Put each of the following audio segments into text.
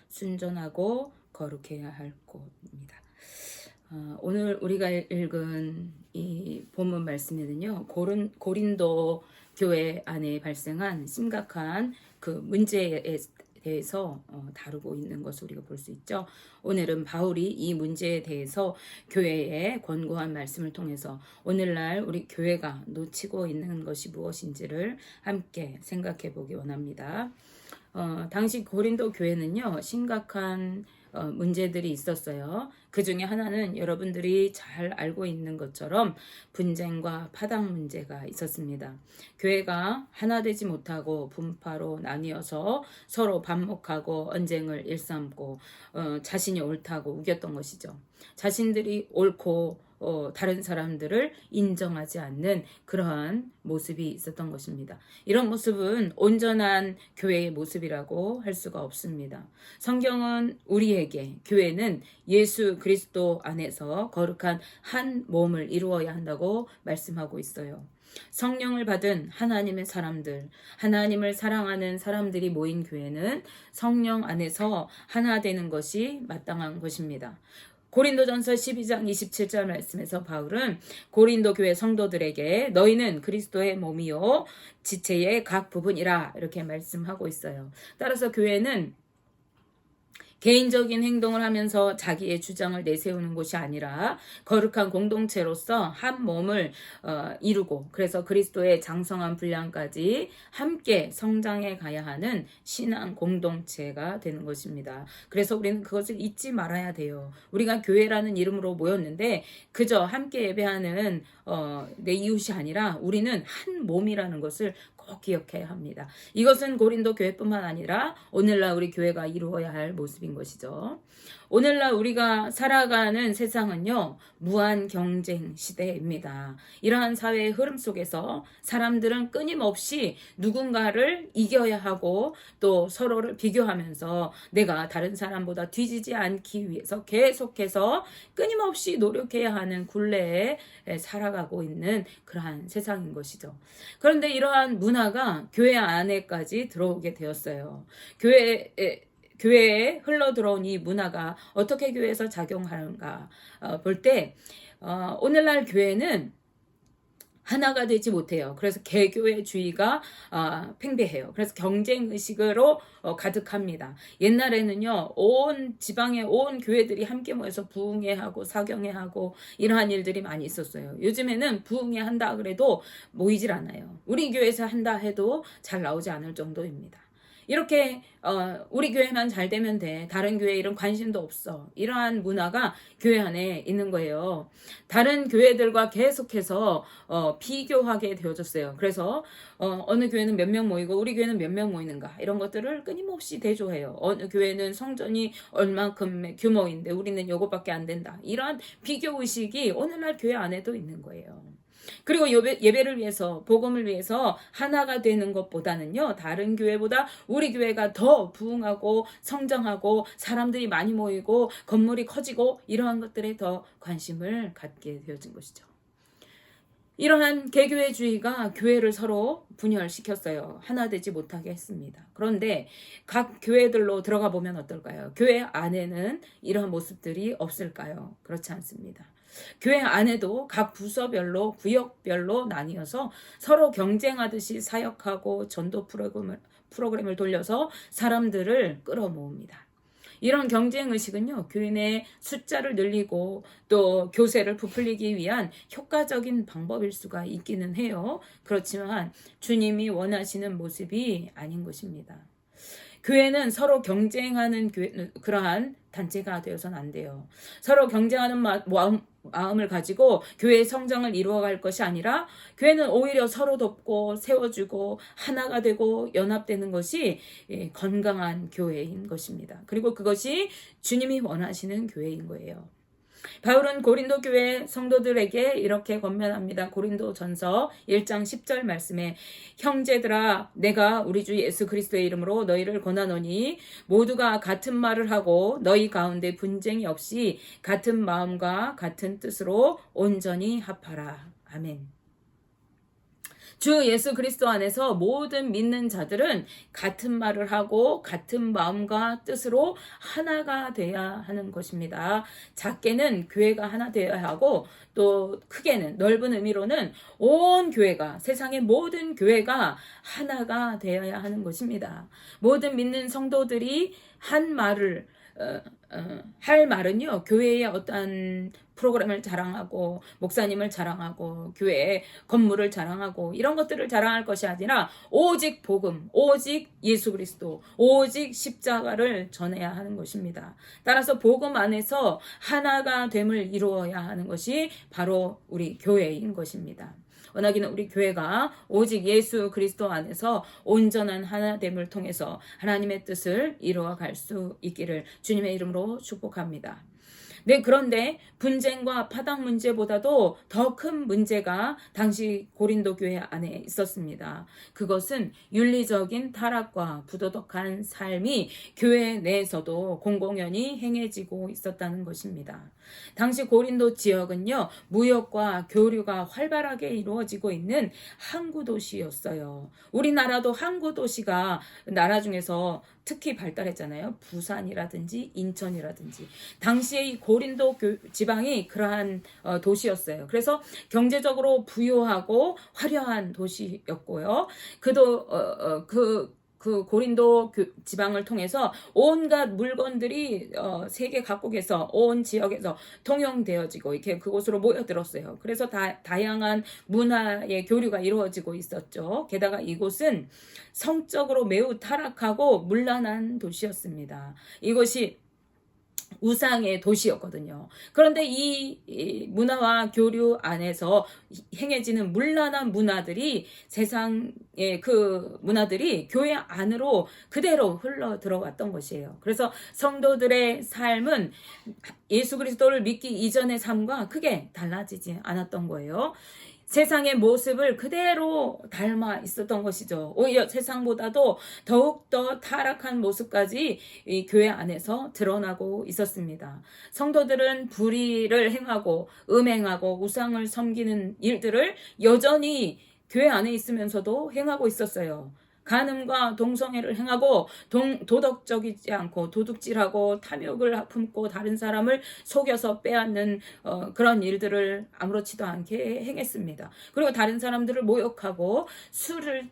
순전하고 거룩해야 할 곳입니다. 오늘 우리가 읽은 이 본문 말씀에는요, 고린도 교회 안에 발생한 심각한 그 문제에 대해서 다루고 있는 것을 우리가 볼 수 있죠. 오늘은 바울이 이 문제에 대해서 교회에 권고한 말씀을 통해서 오늘날 우리 교회가 놓치고 있는 것이 무엇인지를 함께 생각해 보기 원합니다. 당시 고린도 교회는요, 심각한 문제들이 있었어요. 그 중에 하나는 여러분들이 잘 알고 있는 것처럼 분쟁과 파당 문제가 있었습니다. 교회가 하나 되지 못하고 분파로 나뉘어서 서로 반목하고 언쟁을 일삼고 자신이 옳다고 우겼던 것이죠. 자신들이 옳고 다른 사람들을 인정하지 않는 그러한 모습이 있었던 것입니다. 이런 모습은 온전한 교회의 모습이라고 할 수가 없습니다. 성경은 우리에게 교회는 예수 그리스도 안에서 거룩한 한 몸을 이루어야 한다고 말씀하고 있어요. 성령을 받은 하나님의 사람들, 하나님을 사랑하는 사람들이 모인 교회는 성령 안에서 하나 되는 것이 마땅한 것입니다. 고린도전서 12장 27절 말씀에서 바울은 고린도 교회 성도들에게 너희는 그리스도의 몸이요 지체의 각 부분이라 이렇게 말씀하고 있어요. 따라서 교회는 개인적인 행동을 하면서 자기의 주장을 내세우는 곳이 아니라 거룩한 공동체로서 한 몸을 이루고 그래서 그리스도의 장성한 분량까지 함께 성장해 가야 하는 신앙 공동체가 되는 것입니다. 그래서 우리는 그것을 잊지 말아야 돼요. 우리가 교회라는 이름으로 모였는데 그저 함께 예배하는 내 이웃이 아니라 우리는 한 몸이라는 것을 꼭 기억해야 합니다. 이것은 고린도 교회뿐만 아니라 오늘날 우리 교회가 이루어야 할 모습인 것이죠. 오늘날 우리가 살아가는 세상은요, 무한 경쟁 시대입니다. 이러한 사회의 흐름 속에서 사람들은 끊임없이 누군가를 이겨야 하고 또 서로를 비교하면서 내가 다른 사람보다 뒤지지 않기 위해서 계속해서 끊임없이 노력해야 하는 굴레에 살아가고 있는 그러한 세상인 것이죠. 그런데 이러한 문화가 교회 안에까지 들어오게 되었어요. 교회에 흘러들어온 이 문화가 어떻게 교회에서 작용하는가 볼 때 오늘날 교회는 하나가 되지 못해요. 그래서 개교회주의가 팽배해요. 그래서 경쟁의식으로 가득합니다. 옛날에는요, 온 지방의 온 교회들이 함께 모여서 부흥회하고 사경회하고 이러한 일들이 많이 있었어요. 요즘에는 부흥회 한다 그래도 모이질 않아요. 우리 교회에서 한다 해도 잘 나오지 않을 정도입니다. 이렇게 우리 교회만 잘 되면 돼. 다른 교회 이런 관심도 없어. 이러한 문화가 교회 안에 있는 거예요. 다른 교회들과 계속해서 비교하게 되어졌어요. 그래서 어느 교회는 몇 명 모이고 우리 교회는 몇 명 모이는가 이런 것들을 끊임없이 대조해요. 어느 교회는 성전이 얼만큼의 규모인데 우리는 요것밖에 안 된다. 이러한 비교의식이 오늘날 교회 안에도 있는 거예요. 그리고 예배를 위해서 복음을 위해서 하나가 되는 것보다는요, 다른 교회보다 우리 교회가 더 부흥하고 성장하고 사람들이 많이 모이고 건물이 커지고 이러한 것들에 더 관심을 갖게 되어진 것이죠. 이러한 개교회주의가 교회를 서로 분열시켰어요. 하나 되지 못하게 했습니다. 그런데 각 교회들로 들어가 보면 어떨까요? 교회 안에는 이러한 모습들이 없을까요? 그렇지 않습니다. 교회 안에도 각 부서별로 구역별로 나뉘어서 서로 경쟁하듯이 사역하고 전도 프로그램을 돌려서 사람들을 끌어모읍니다. 이런 경쟁의식은요, 교회 내 숫자를 늘리고 또 교세를 부풀리기 위한 효과적인 방법일 수가 있기는 해요. 그렇지만 주님이 원하시는 모습이 아닌 것입니다. 교회는 서로 경쟁하는 그러한 단체가 되어서는 안 돼요. 서로 경쟁하는 마음을 가지고 교회의 성장을 이루어갈 것이 아니라 교회는 오히려 서로 돕고 세워주고 하나가 되고 연합되는 것이 건강한 교회인 것입니다. 그리고 그것이 주님이 원하시는 교회인 거예요. 바울은 고린도 교회 성도들에게 이렇게 권면합니다. 고린도전서 1장 10절 말씀에 형제들아 내가 우리 주 예수 그리스도의 이름으로 너희를 권하노니 모두가 같은 말을 하고 너희 가운데 분쟁이 없이 같은 마음과 같은 뜻으로 온전히 합하라. 아멘. 주 예수 그리스도 안에서 모든 믿는 자들은 같은 말을 하고 같은 마음과 뜻으로 하나가 돼야 하는 것입니다. 작게는 교회가 하나 되어야 하고 또 크게는 넓은 의미로는 온 교회가 세상의 모든 교회가 하나가 되어야 하는 것입니다. 모든 믿는 성도들이 한 말을 할 말은요, 교회의 어떠한 프로그램을 자랑하고 목사님을 자랑하고 교회의 건물을 자랑하고 이런 것들을 자랑할 것이 아니라 오직 복음, 오직 예수 그리스도, 오직 십자가를 전해야 하는 것입니다. 따라서 복음 안에서 하나가 됨을 이루어야 하는 것이 바로 우리 교회인 것입니다. 원하기는 우리 교회가 오직 예수 그리스도 안에서 온전한 하나됨을 통해서 하나님의 뜻을 이루어갈 수 있기를 주님의 이름으로 축복합니다. 네, 그런데 분쟁과 파당 문제보다도 더 큰 문제가 당시 고린도 교회 안에 있었습니다. 그것은 윤리적인 타락과 부도덕한 삶이 교회 내에서도 공공연히 행해지고 있었다는 것입니다. 당시 고린도 지역은요, 무역과 교류가 활발하게 이루어지고 있는 항구 도시였어요. 우리나라도 항구 도시가 나라 중에서 특히 발달했잖아요. 부산이라든지 인천이라든지. 당시에 이 고린도 지방이 그러한 도시였어요. 그래서 경제적으로 부유하고 화려한 도시였고요. 그 고린도 지방을 통해서 온갖 물건들이 세계 각국에서 온 지역에서 통용되어지고 이렇게 그곳으로 모여들었어요. 그래서 다양한 문화의 교류가 이루어지고 있었죠. 게다가 이곳은 성적으로 매우 타락하고 문란한 도시였습니다. 이곳이 우상의 도시였거든요. 그런데 이 문화와 교류 안에서 행해지는 문란한 문화들이 세상의 그 문화들이 교회 안으로 그대로 흘러 들어왔던 것이에요. 그래서 성도들의 삶은 예수 그리스도를 믿기 이전의 삶과 크게 달라지지 않았던 거예요. 세상의 모습을 그대로 닮아 있었던 것이죠. 오히려 세상보다도 더욱더 타락한 모습까지 이 교회 안에서 드러나고 있었습니다. 성도들은 불의를 행하고 음행하고 우상을 섬기는 일들을 여전히 교회 안에 있으면서도 행하고 있었어요. 간음과 동성애를 행하고 도덕적이지 않고 도둑질하고 탐욕을 품고 다른 사람을 속여서 빼앗는 그런 일들을 아무렇지도 않게 행했습니다. 그리고 다른 사람들을 모욕하고 술을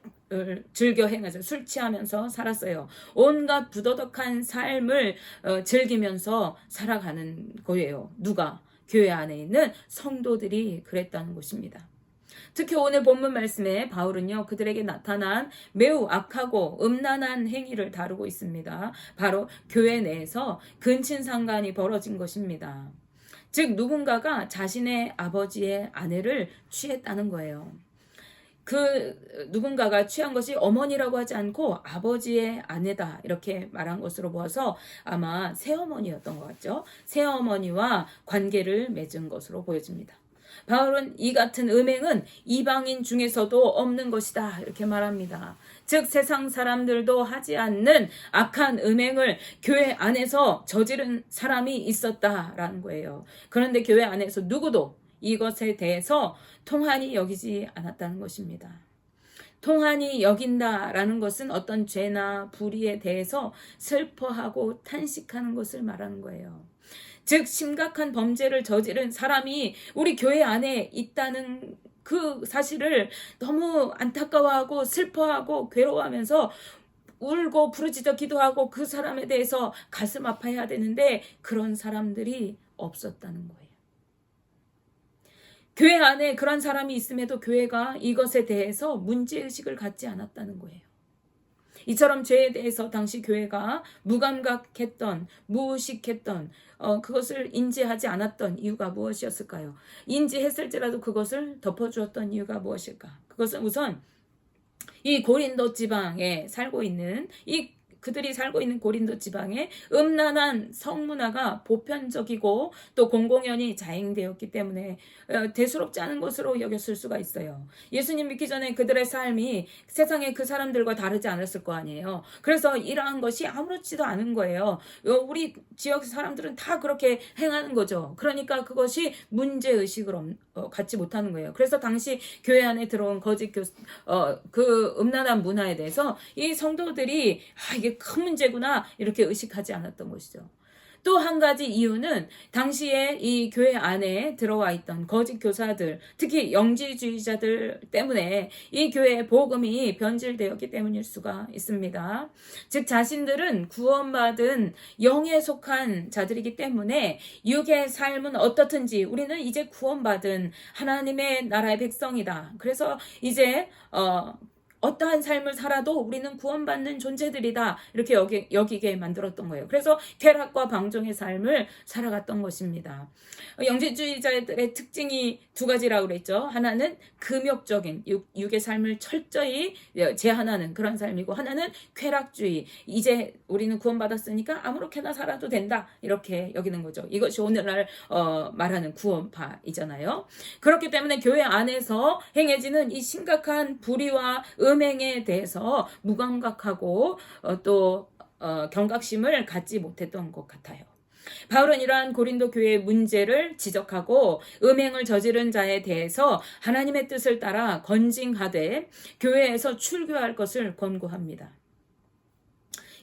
즐겨 행해서 술 취하면서 살았어요. 온갖 부도덕한 삶을 즐기면서 살아가는 거예요. 누가? 교회 안에 있는 성도들이 그랬다는 것입니다. 특히 오늘 본문 말씀에 바울은요, 그들에게 나타난 매우 악하고 음란한 행위를 다루고 있습니다. 바로 교회 내에서 근친상간이 벌어진 것입니다. 즉 누군가가 자신의 아버지의 아내를 취했다는 거예요. 그 누군가가 취한 것이 어머니라고 하지 않고 아버지의 아내다 이렇게 말한 것으로 보아서 아마 새어머니였던 것 같죠. 새어머니와 관계를 맺은 것으로 보여집니다. 바울은 이 같은 음행은 이방인 중에서도 없는 것이다 이렇게 말합니다. 즉 세상 사람들도 하지 않는 악한 음행을 교회 안에서 저지른 사람이 있었다라는 거예요. 그런데 교회 안에서 누구도 이것에 대해서 통한이 여기지 않았다는 것입니다. 통한이 여긴다라는 것은 어떤 죄나 불의에 대해서 슬퍼하고 탄식하는 것을 말하는 거예요. 즉 심각한 범죄를 저지른 사람이 우리 교회 안에 있다는 그 사실을 너무 안타까워하고 슬퍼하고 괴로워하면서 울고 부르짖어 기도하고 그 사람에 대해서 가슴 아파해야 되는데 그런 사람들이 없었다는 거예요. 교회 안에 그런 사람이 있음에도 교회가 이것에 대해서 문제의식을 갖지 않았다는 거예요. 이처럼 죄에 대해서 당시 교회가 무감각했던, 무의식했던, 그것을 인지하지 않았던 이유가 무엇이었을까요? 인지했을지라도 그것을 덮어주었던 이유가 무엇일까? 그것은 우선 이 고린도 지방에 살고 있는 이 그들이 살고 있는 고린도 지방에 음란한 성문화가 보편적이고 또 공공연히 자행되었기 때문에 대수롭지 않은 것으로 여겼을 수가 있어요. 예수님 믿기 전에 그들의 삶이 세상의 그 사람들과 다르지 않았을 거 아니에요. 그래서 이러한 것이 아무렇지도 않은 거예요. 우리 지역 사람들은 다 그렇게 행하는 거죠. 그러니까 그것이 문제의식을 갖지 못하는 거예요. 그래서 당시 교회 안에 들어온 거짓 그 음란한 문화에 대해서 이 성도들이 이게 큰 문제구나 이렇게 의식하지 않았던 것이죠. 또 한 가지 이유는 당시에 이 교회 안에 들어와 있던 거짓 교사들, 특히 영지주의자들 때문에 이 교회의 복음이 변질되었기 때문일 수가 있습니다. 즉 자신들은 구원받은 영에 속한 자들이기 때문에 육의 삶은 어떻든지 우리는 이제 구원받은 하나님의 나라의 백성이다. 그래서 이제 어떠한 삶을 살아도 우리는 구원받는 존재들이다. 이렇게 여기게 만들었던 거예요. 그래서 쾌락과 방종의 삶을 살아갔던 것입니다. 영지주의자들의 특징이 두 가지라고 그랬죠. 하나는 금욕적인 육의 삶을 철저히 제한하는 그런 삶이고, 하나는 쾌락주의. 이제 우리는 구원받았으니까 아무렇게나 살아도 된다. 이렇게 여기는 거죠. 이것이 오늘날 말하는 구원파이잖아요. 그렇기 때문에 교회 안에서 행해지는 이 심각한 불의와 음행에 대해서 무감각하고 또 경각심을 갖지 못했던 것 같아요. 바울은 이러한 고린도 교회의 문제를 지적하고 음행을 저지른 자에 대해서 하나님의 뜻을 따라 건징하되 교회에서 출교할 것을 권고합니다.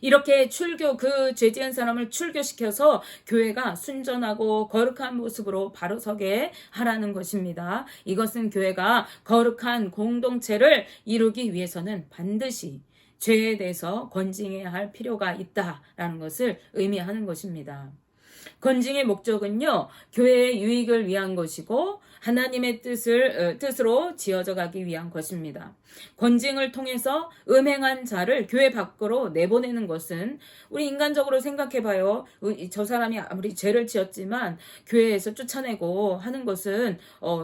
이렇게 그 죄지은 사람을 출교시켜서 교회가 순전하고 거룩한 모습으로 바로 서게 하라는 것입니다. 이것은 교회가 거룩한 공동체를 이루기 위해서는 반드시 죄에 대해서 건징해야 할 필요가 있다라는 것을 의미하는 것입니다. 건징의 목적은요, 교회의 유익을 위한 것이고 하나님의 뜻으로 지어져 가기 위한 것입니다. 건징을 통해서 음행한 자를 교회 밖으로 내보내는 것은 우리 인간적으로 생각해봐요. 저 사람이 아무리 죄를 지었지만 교회에서 쫓아내고 하는 것은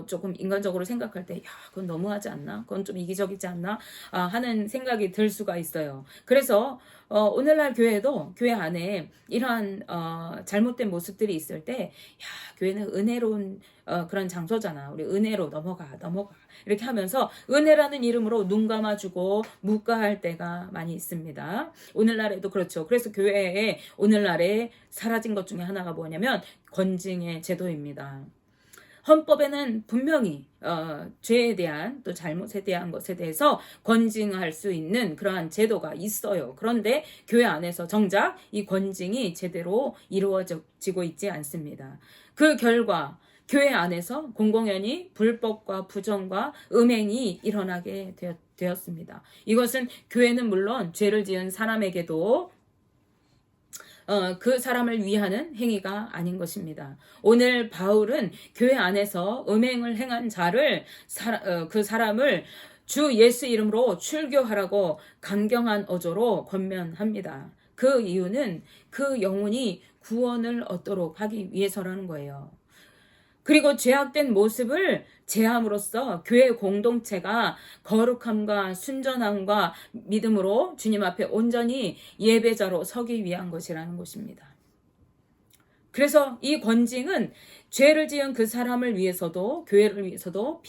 조금 인간적으로 생각할 때 그건 너무하지 않나? 그건 좀 이기적이지 않나? 하는 생각이 들 수가 있어요. 그래서 오늘날 교회도 교회 안에 이러한 잘못된 모습들이 있을 때 교회는 은혜로운 그런 장소잖아. 우리 은혜로 넘어가 이렇게 하면서 은혜라는 이름으로 눈 감아주고 묵과할 때가 많이 있습니다. 오늘날에도 그렇죠. 그래서 교회에 오늘날에 사라진 것 중에 하나가 뭐냐면 건징의 제도입니다. 헌법에는 분명히 죄에 대한 또 잘못에 대한 것에 대해서 건징할 수 있는 그러한 제도가 있어요. 그런데 교회 안에서 정작 이 건징이 제대로 이루어지고 있지 않습니다. 그 결과 교회 안에서 공공연히 불법과 부정과 음행이 일어나게 되었습니다. 이것은 교회는 물론 죄를 지은 사람에게도 그 사람을 위하는 행위가 아닌 것입니다. 오늘 바울은 교회 안에서 음행을 행한 자를 그 사람을 주 예수 이름으로 출교하라고 강경한 어조로 권면합니다. 그 이유는 그 영혼이 구원을 얻도록 하기 위해서라는 거예요. 그리고 죄악된 모습을 제함으로써 교회 공동체가 거룩함과 순전함과 믿음으로 주님 앞에 온전히 예배자로 서기 위한 것이라는 것입니다. 그래서 이 건징은 죄를 지은 그 사람을 위해서도 교회를 위해서도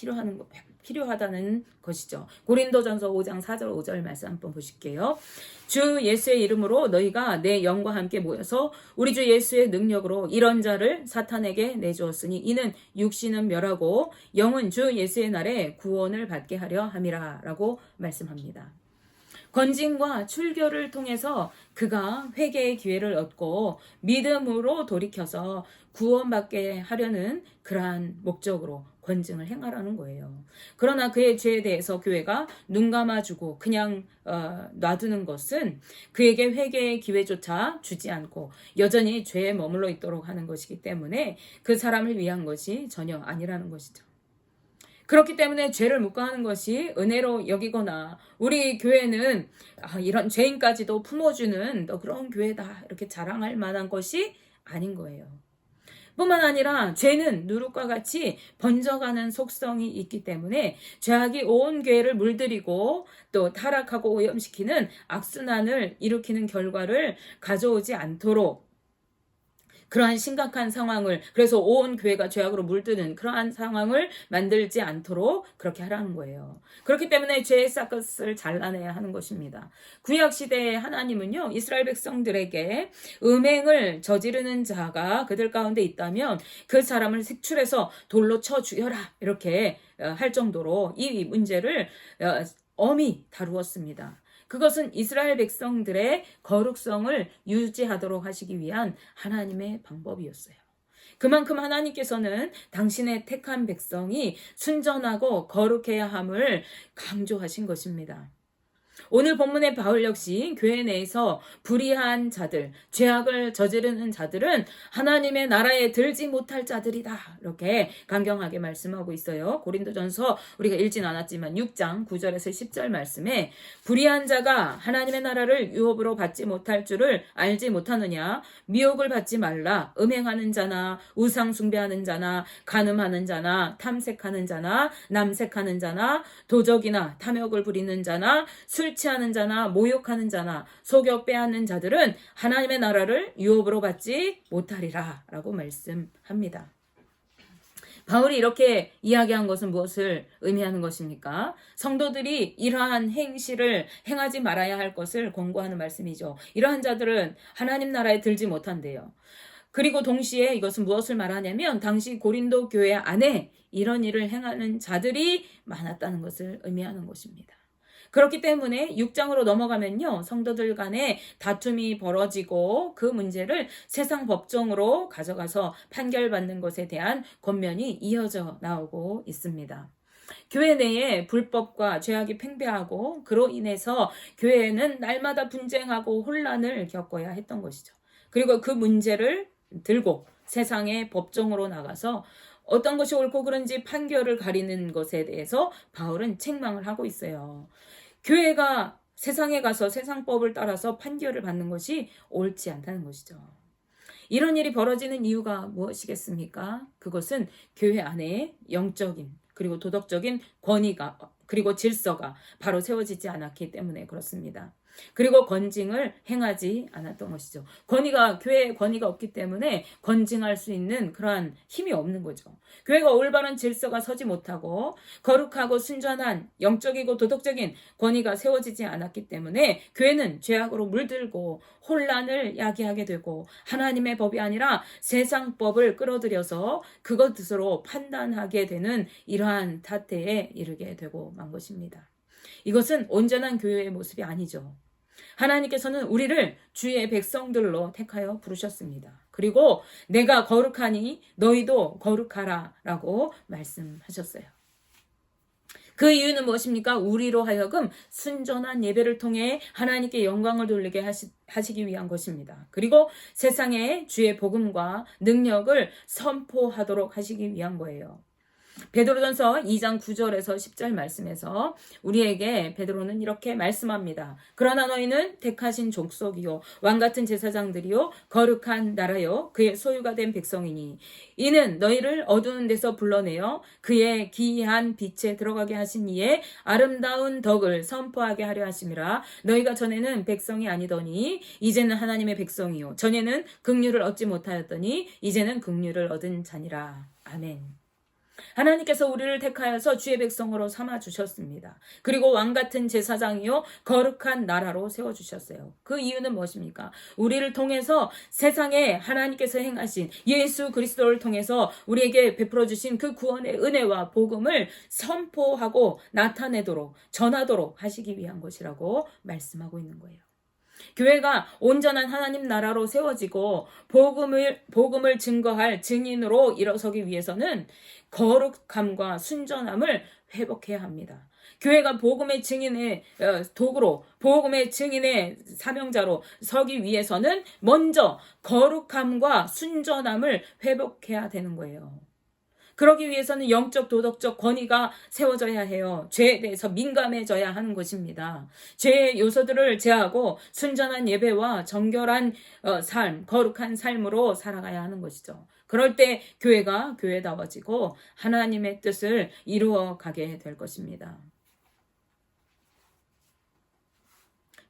필요하다는 것이죠. 고린도전서 5장 4절 5절 말씀 한번 보실게요. 주 예수의 이름으로 너희가 내 영과 함께 모여서 우리 주 예수의 능력으로 이런 자를 사탄에게 내주었으니 이는 육신은 멸하고 영은 주 예수의 날에 구원을 받게 하려 함이라 라고 말씀합니다. 건징과 출교를 통해서 그가 회개의 기회를 얻고 믿음으로 돌이켜서 구원받게 하려는 그러한 목적으로 건징을 행하라는 거예요. 그러나 그의 죄에 대해서 교회가 눈 감아주고 그냥 놔두는 것은 그에게 회개의 기회조차 주지 않고 여전히 죄에 머물러 있도록 하는 것이기 때문에 그 사람을 위한 것이 전혀 아니라는 것이죠. 그렇기 때문에 죄를 묵과하는 것이 은혜로 여기거나 우리 교회는 이런 죄인까지도 품어주는 그런 교회다 이렇게 자랑할 만한 것이 아닌 거예요. 뿐만 아니라 죄는 누룩과 같이 번져가는 속성이 있기 때문에 죄악이 온 교회를 물들이고 또 타락하고 오염시키는 악순환을 일으키는 결과를 가져오지 않도록 그러한 심각한 상황을, 그래서 온 교회가 죄악으로 물드는 그러한 상황을 만들지 않도록 그렇게 하라는 거예요. 그렇기 때문에 죄의 싹것을 잘라내야 하는 것입니다. 구약시대에 하나님은요, 이스라엘 백성들에게 음행을 저지르는 자가 그들 가운데 있다면 그 사람을 색출해서 돌로 쳐 죽여라, 이렇게 할 정도로 이 문제를 엄히 다루었습니다. 그것은 이스라엘 백성들의 거룩성을 유지하도록 하시기 위한 하나님의 방법이었어요. 그만큼 하나님께서는 당신의 택한 백성이 순전하고 거룩해야 함을 강조하신 것입니다. 오늘 본문의 바울 역시 교회 내에서 불의한 자들, 죄악을 저지르는 자들은 하나님의 나라에 들지 못할 자들이다, 이렇게 강경하게 말씀하고 있어요. 고린도전서 우리가 읽진 않았지만 6장 9절에서 10절 말씀에 불의한 자가 하나님의 나라를 유업으로 받지 못할 줄을 알지 못하느냐, 미혹을 받지 말라. 음행하는 자나 우상 숭배하는 자나 간음하는 자나 탐색하는 자나 남색하는 자나 도적이나 탐욕을 부리는 자나 술 취하는 자나 모욕하는 자나 속여 빼앗는 자들은 하나님의 나라를 유업으로 받지 못하리라, 라고 말씀합니다. 바울이 이렇게 이야기한 것은 무엇을 의미하는 것입니까? 성도들이 이러한 행실을 행하지 말아야 할 것을 권고하는 말씀이죠. 이러한 자들은 하나님 나라에 들지 못한대요. 그리고 동시에 이것은 무엇을 말하냐면 당시 고린도 교회 안에 이런 일을 행하는 자들이 많았다는 것을 의미하는 것입니다. 그렇기 때문에 6장으로 넘어가면요, 성도들 간에 다툼이 벌어지고 그 문제를 세상 법정으로 가져가서 판결받는 것에 대한 권면이 이어져 나오고 있습니다. 교회 내에 불법과 죄악이 팽배하고 그로 인해서 교회는 날마다 분쟁하고 혼란을 겪어야 했던 것이죠. 그리고 그 문제를 들고 세상의 법정으로 나가서 어떤 것이 옳고 그른지 판결을 가리는 것에 대해서 바울은 책망을 하고 있어요. 교회가 세상에 가서 세상법을 따라서 판결을 받는 것이 옳지 않다는 것이죠. 이런 일이 벌어지는 이유가 무엇이겠습니까? 그것은 교회 안에 영적인 그리고 도덕적인 권위가 그리고 질서가 바로 세워지지 않았기 때문에 그렇습니다. 그리고 건징을 행하지 않았던 것이죠. 교회에 권위가 없기 때문에 건징할 수 있는 그러한 힘이 없는 거죠. 교회가 올바른 질서가 서지 못하고 거룩하고 순전한 영적이고 도덕적인 권위가 세워지지 않았기 때문에 교회는 죄악으로 물들고 혼란을 야기하게 되고 하나님의 법이 아니라 세상 법을 끌어들여서 그것으로 판단하게 되는 이러한 타태에 이르게 되고 만 것입니다. 이것은 온전한 교회의 모습이 아니죠. 하나님께서는 우리를 주의 백성들로 택하여 부르셨습니다. 그리고 내가 거룩하니 너희도 거룩하라 라고 말씀하셨어요. 그 이유는 무엇입니까? 우리로 하여금 순전한 예배를 통해 하나님께 영광을 돌리게 하시기 위한 것입니다. 그리고 세상에 주의 복음과 능력을 선포하도록 하시기 위한 거예요. 베드로전서 2장 9절에서 10절 말씀에서 우리에게 베드로는 이렇게 말씀합니다. 그러나 너희는 택하신 족속이요 왕같은 제사장들이요 거룩한 나라요 그의 소유가 된 백성이니 이는 너희를 어두운 데서 불러내어 그의 기이한 빛에 들어가게 하신 이의 아름다운 덕을 선포하게 하려 하심이라. 너희가 전에는 백성이 아니더니 이제는 하나님의 백성이요 전에는 긍휼을 얻지 못하였더니 이제는 긍휼을 얻은 자니라. 아멘. 하나님께서 우리를 택하여서 주의 백성으로 삼아주셨습니다. 그리고 왕같은 제사장이요 거룩한 나라로 세워주셨어요. 그 이유는 무엇입니까? 우리를 통해서 세상에 하나님께서 행하신 예수 그리스도를 통해서 우리에게 베풀어 주신 그 구원의 은혜와 복음을 선포하고 나타내도록 전하도록 하시기 위한 것이라고 말씀하고 있는 거예요. 교회가 온전한 하나님 나라로 세워지고 복음을 증거할 증인으로 일어서기 위해서는 거룩함과 순전함을 회복해야 합니다. 교회가 복음의 증인의 도구로 복음의 증인의 사명자로 서기 위해서는 먼저 거룩함과 순전함을 회복해야 되는 거예요. 그러기 위해서는 영적 도덕적 권위가 세워져야 해요. 죄에 대해서 민감해져야 하는 것입니다. 죄의 요소들을 제하고 순전한 예배와 정결한 삶, 거룩한 삶으로 살아가야 하는 것이죠. 그럴 때 교회가 교회다워지고 하나님의 뜻을 이루어 가게 될 것입니다.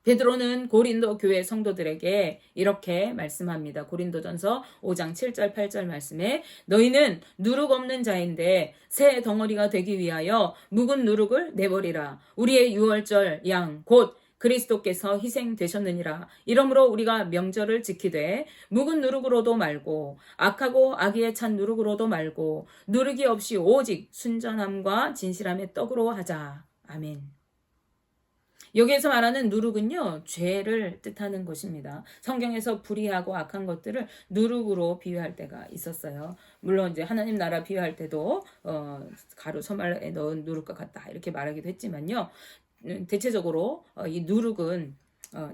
베드로는 고린도 교회 성도들에게 이렇게 말씀합니다. 고린도전서 5장 7절 8절 말씀에 너희는 누룩 없는 자인데 새 덩어리가 되기 위하여 묵은 누룩을 내버리라. 우리의 유월절 양 곧 그리스도께서 희생되셨느니라. 이러므로 우리가 명절을 지키되 묵은 누룩으로도 말고 악하고 악의에 찬 누룩으로도 말고 누룩이 없이 오직 순전함과 진실함의 떡으로 하자. 아멘. 여기에서 말하는 누룩은요, 죄를 뜻하는 것입니다. 성경에서 불의하고 악한 것들을 누룩으로 비유할 때가 있었어요. 물론 이제 하나님 나라 비유할 때도 가루 소말에 넣은 누룩과 같다 이렇게 말하기도 했지만요. 대체적으로 이 누룩은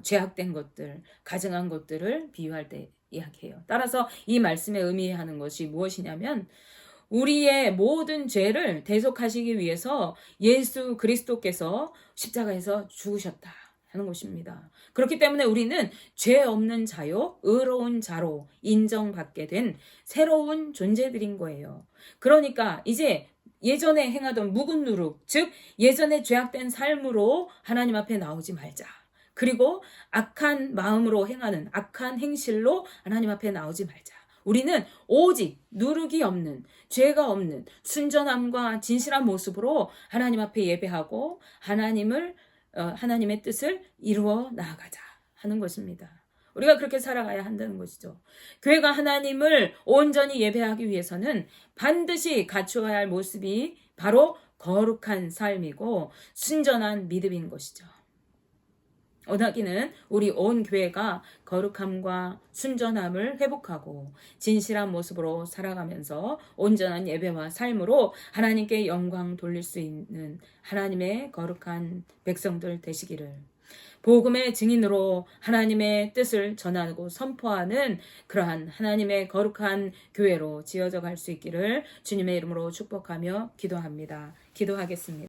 죄악된 것들, 가증한 것들을 비유할 때 이야기해요. 따라서 이 말씀에 의미하는 것이 무엇이냐면 우리의 모든 죄를 대속하시기 위해서 예수 그리스도께서 십자가에서 죽으셨다 하는 것입니다. 그렇기 때문에 우리는 죄 없는 자요, 의로운 자로 인정받게 된 새로운 존재들인 거예요. 그러니까 이제 예전에 행하던 묵은 누룩, 즉 예전에 죄악된 삶으로 하나님 앞에 나오지 말자. 그리고 악한 마음으로 행하는 악한 행실로 하나님 앞에 나오지 말자. 우리는 오직 누룩이 없는, 죄가 없는 순전함과 진실한 모습으로 하나님 앞에 예배하고 하나님의 뜻을 이루어 나아가자 하는 것입니다. 우리가 그렇게 살아가야 한다는 것이죠. 교회가 하나님을 온전히 예배하기 위해서는 반드시 갖추어야 할 모습이 바로 거룩한 삶이고 순전한 믿음인 것이죠. 원하기는 우리 온 교회가 거룩함과 순전함을 회복하고 진실한 모습으로 살아가면서 온전한 예배와 삶으로 하나님께 영광 돌릴 수 있는 하나님의 거룩한 백성들 되시기를, 복음의 증인으로 하나님의 뜻을 전하고 선포하는 그러한 하나님의 거룩한 교회로 지어져 갈 수 있기를 주님의 이름으로 축복하며 기도합니다. 기도하겠습니다.